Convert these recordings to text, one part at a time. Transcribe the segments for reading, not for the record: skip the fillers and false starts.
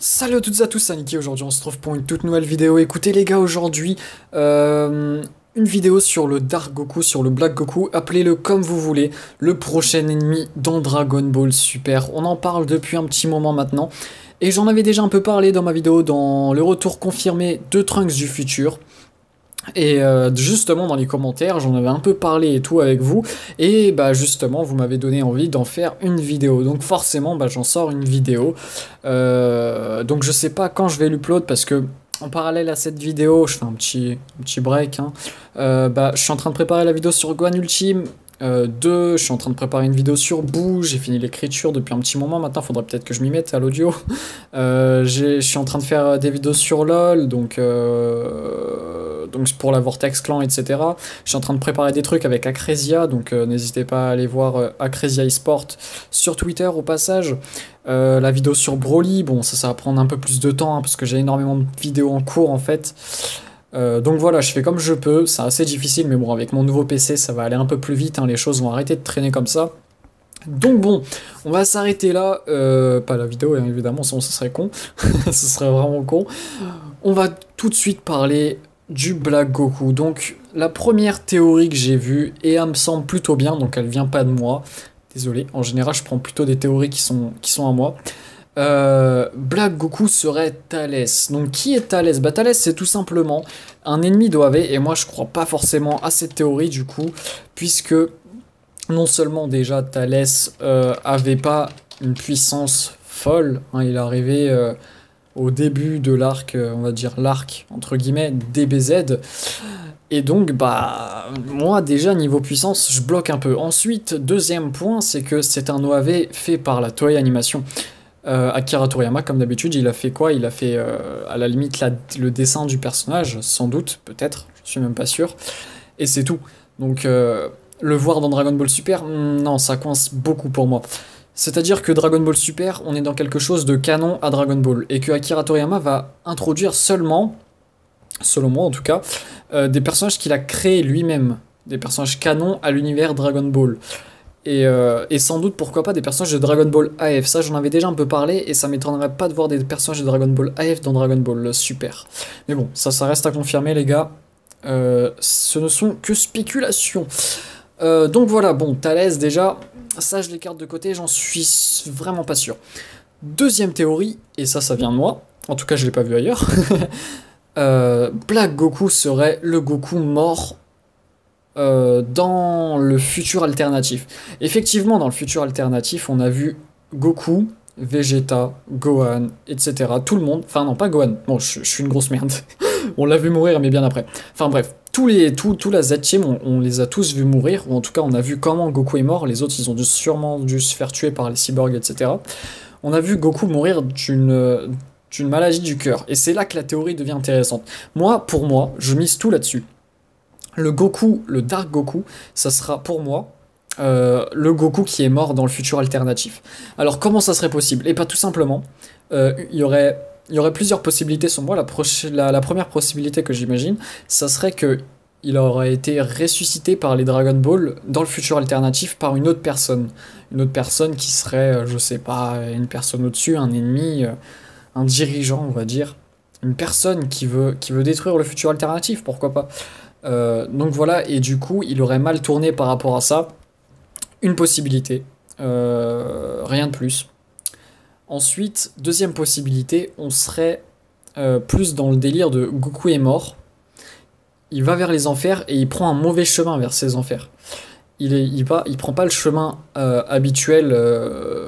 Salut à toutes et à tous, c'est Niki. Aujourd'hui on se retrouve pour une toute nouvelle vidéo. Écoutez les gars, aujourd'hui une vidéo sur le Dark Goku, sur le Black Goku, appelez-le comme vous voulez, le prochain ennemi dans Dragon Ball Super. On en parle depuis un petit moment maintenant, et j'en avais déjà un peu parlé dans ma vidéo dans le retour confirmé de Trunks du futur. Et justement dans les commentaires, j'en avais un peu parlé et tout avec vous, et bah justement vous m'avez donné envie d'en faire une vidéo, donc forcément bah, j'en sors une vidéo. Donc je sais pas quand je vais l'upload parce que en parallèle à cette vidéo, je fais un petit break, hein. Bah, je suis en train de préparer la vidéo sur Gohan Ultime. Deux, je suis en train de préparer une vidéo sur Boo, j'ai fini l'écriture depuis un petit moment maintenant, faudrait peut-être que je m'y mette à l'audio. Je suis en train de faire des vidéos sur LoL, donc pour la Vortex Clan, etc. Je suis en train de préparer des trucs avec Acresia, donc n'hésitez pas à aller voir Acresia eSport sur Twitter au passage. La vidéo sur Broly, bon ça va prendre un peu plus de temps hein, parce que j'ai énormément de vidéos en cours en fait. Donc voilà, je fais comme je peux, c'est assez difficile, mais bon, avec mon nouveau PC, ça va aller un peu plus vite, hein, les choses vont arrêter de traîner comme ça. Donc bon, on va s'arrêter là, pas la vidéo, hein, évidemment, sinon ce serait con, ce serait vraiment con. On va tout de suite parler du Black Goku. Donc la première théorie que j'ai vue, et elle me semble plutôt bien, donc elle vient pas de moi, désolé, en général je prends plutôt des théories qui sont à moi. Black Goku serait Thalès. Donc qui est Thalès? Bah Thalès c'est tout simplement un ennemi d'OAV et moi je crois pas forcément à cette théorie du coup, puisque non seulement déjà Thalès avait pas une puissance folle, hein, il est arrivé au début de l'arc, on va dire l'arc entre guillemets DBZ, et donc bah moi déjà niveau puissance je bloque un peu. Ensuite deuxième point c'est que c'est un OAV fait par la Toei Animation. Akira Toriyama, comme d'habitude, il a fait quoi? Il a fait à la limite le dessin du personnage, sans doute, peut-être, je suis même pas sûr, et c'est tout. Donc le voir dans Dragon Ball Super, non, ça coince beaucoup pour moi. C'est-à-dire que Dragon Ball Super, on est dans quelque chose de canon à Dragon Ball, et que Akira Toriyama va introduire seulement, selon moi en tout cas, des personnages qu'il a créés lui-même, des personnages canons à l'univers Dragon Ball. Et sans doute, pourquoi pas, des personnages de Dragon Ball AF. Ça, j'en avais déjà un peu parlé, et ça m'étonnerait pas de voir des personnages de Dragon Ball AF dans Dragon Ball Super. Mais bon, ça reste à confirmer, les gars. Ce ne sont que spéculations. Donc voilà, bon, Thalès, déjà, ça, je l'écarte de côté, j'en suis vraiment pas sûr. Deuxième théorie, et ça vient de moi. En tout cas, je l'ai pas vu ailleurs. Black Goku serait le Goku mort dans le futur alternatif. Effectivement, dans le futur alternatif, on a vu Goku, Vegeta, Gohan, etc. Tout le monde, enfin non, pas Gohan, bon, je suis une grosse merde. On l'a vu mourir, mais bien après. Enfin bref, tout la Z-Team, on les a tous vus mourir, ou en tout cas, on a vu comment Goku est mort. Les autres, ils ont sûrement dû se faire tuer par les cyborgs, etc. On a vu Goku mourir d'une maladie du cœur. Et c'est là que la théorie devient intéressante. Moi, pour moi, je mise tout là-dessus. Le Goku, le Dark Goku, ça sera pour moi le Goku qui est mort dans le futur alternatif. Alors comment ça serait possible? Et pas tout simplement, il y aurait plusieurs possibilités sur moi. La première possibilité que j'imagine, ça serait que il aurait été ressuscité par les Dragon Ball dans le futur alternatif par une autre personne. Une autre personne qui serait, je sais pas, une personne au-dessus, un ennemi, un dirigeant, on va dire. Une personne qui veut détruire le futur alternatif, pourquoi pas. Donc voilà, et du coup, il aurait mal tourné par rapport à ça. Une possibilité, rien de plus. Ensuite, deuxième possibilité, on serait plus dans le délire de Goku est mort, il va vers les enfers et il prend un mauvais chemin vers ces enfers. Il prend pas le chemin habituel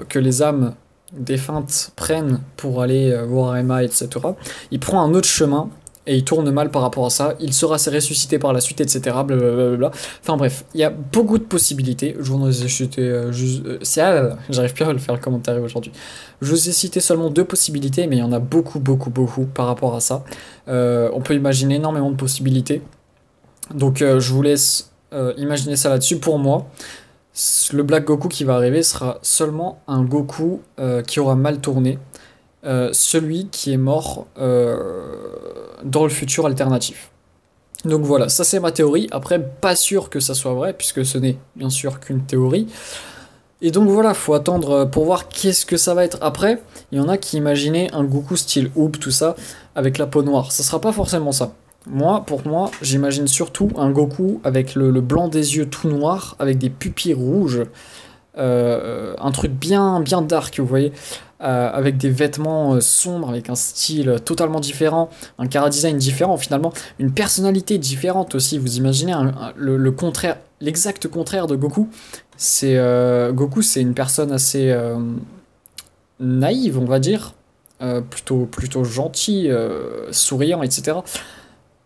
que les âmes défuntes prennent pour aller voir Emma, etc. Il prend un autre chemin et il tourne mal par rapport à ça, il sera ressuscité par la suite, etc. Blablabla. Enfin bref, il y a beaucoup de possibilités. Je vous en ai cité j'arrive plus à le faire le commentaire aujourd'hui. Je vous ai cité seulement deux possibilités, mais il y en a beaucoup, beaucoup, beaucoup par rapport à ça. On peut imaginer énormément de possibilités. Donc je vous laisse imaginer ça là-dessus. Pour moi, le Black Goku qui va arriver sera seulement un Goku qui aura mal tourné. Celui qui est mort dans le futur alternatif. Donc voilà, ça c'est ma théorie. Après, pas sûr que ça soit vrai, puisque ce n'est bien sûr qu'une théorie. Et donc voilà, faut attendre pour voir qu'est-ce que ça va être. Après, il y en a qui imaginaient un Goku style Hoop, tout ça, avec la peau noire. Ça sera pas forcément ça. Moi, pour moi, j'imagine surtout un Goku avec le blanc des yeux tout noir, avec des pupilles rouges. Un truc bien, bien dark, vous voyez, avec des vêtements sombres, avec un style totalement différent, un chara-design différent finalement, une personnalité différente aussi. Vous imaginez le contraire, l'exact contraire de Goku. C'est Goku, c'est une personne assez naïve, on va dire, plutôt gentil, souriant, etc.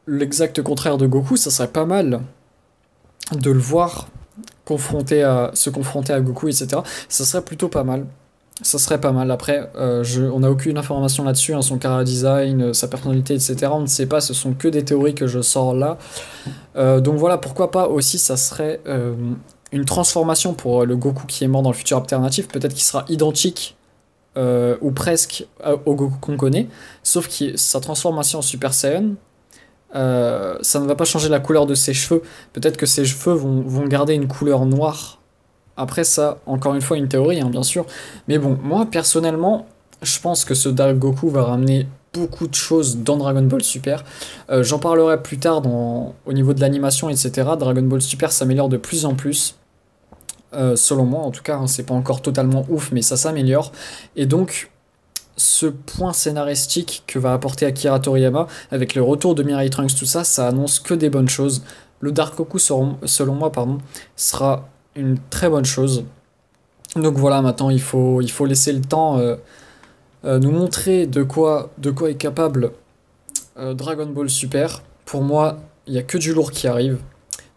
L'exact contraire de Goku, ça serait pas mal de le voir se confronter à Goku, etc. Ça serait plutôt pas mal. Ça serait pas mal. Après, on n'a aucune information là-dessus, hein, son chara-design, sa personnalité, etc. On ne sait pas, ce sont que des théories que je sors là. Donc voilà, pourquoi pas aussi, ça serait une transformation pour le Goku qui est mort dans le futur alternatif. Peut-être qu'il sera identique ou presque au Goku qu'on connaît, sauf que sa transformation en Super Saiyan, ça ne va pas changer la couleur de ses cheveux. Peut-être que ses cheveux vont garder une couleur noire. Après ça, encore une fois, une théorie, hein, bien sûr. Mais bon, moi, personnellement, je pense que ce Dark Goku va ramener beaucoup de choses dans Dragon Ball Super. J'en parlerai plus tard au niveau de l'animation, etc. Dragon Ball Super s'améliore de plus en plus. Selon moi, en tout cas, hein, c'est pas encore totalement ouf, mais ça s'améliore. Et donc, ce point scénaristique que va apporter Akira Toriyama, avec le retour de Mirai Trunks, tout ça, ça annonce que des bonnes choses. Le Dark Goku, selon moi, sera une très bonne chose. Donc voilà, maintenant il faut laisser le temps nous montrer de quoi est capable Dragon Ball Super. Pour moi, il n'y a que du lourd qui arrive.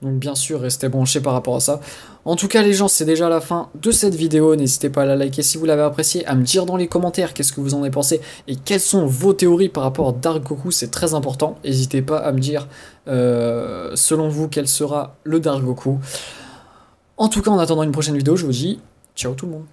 Donc bien sûr, restez branchés par rapport à ça. En tout cas les gens, c'est déjà la fin de cette vidéo. N'hésitez pas à la liker si vous l'avez apprécié, à me dire dans les commentaires qu'est-ce que vous en avez pensé et quelles sont vos théories par rapport à Dark Goku, c'est très important. N'hésitez pas à me dire selon vous quel sera le Dark Goku. En tout cas, en attendant une prochaine vidéo, je vous dis ciao tout le monde.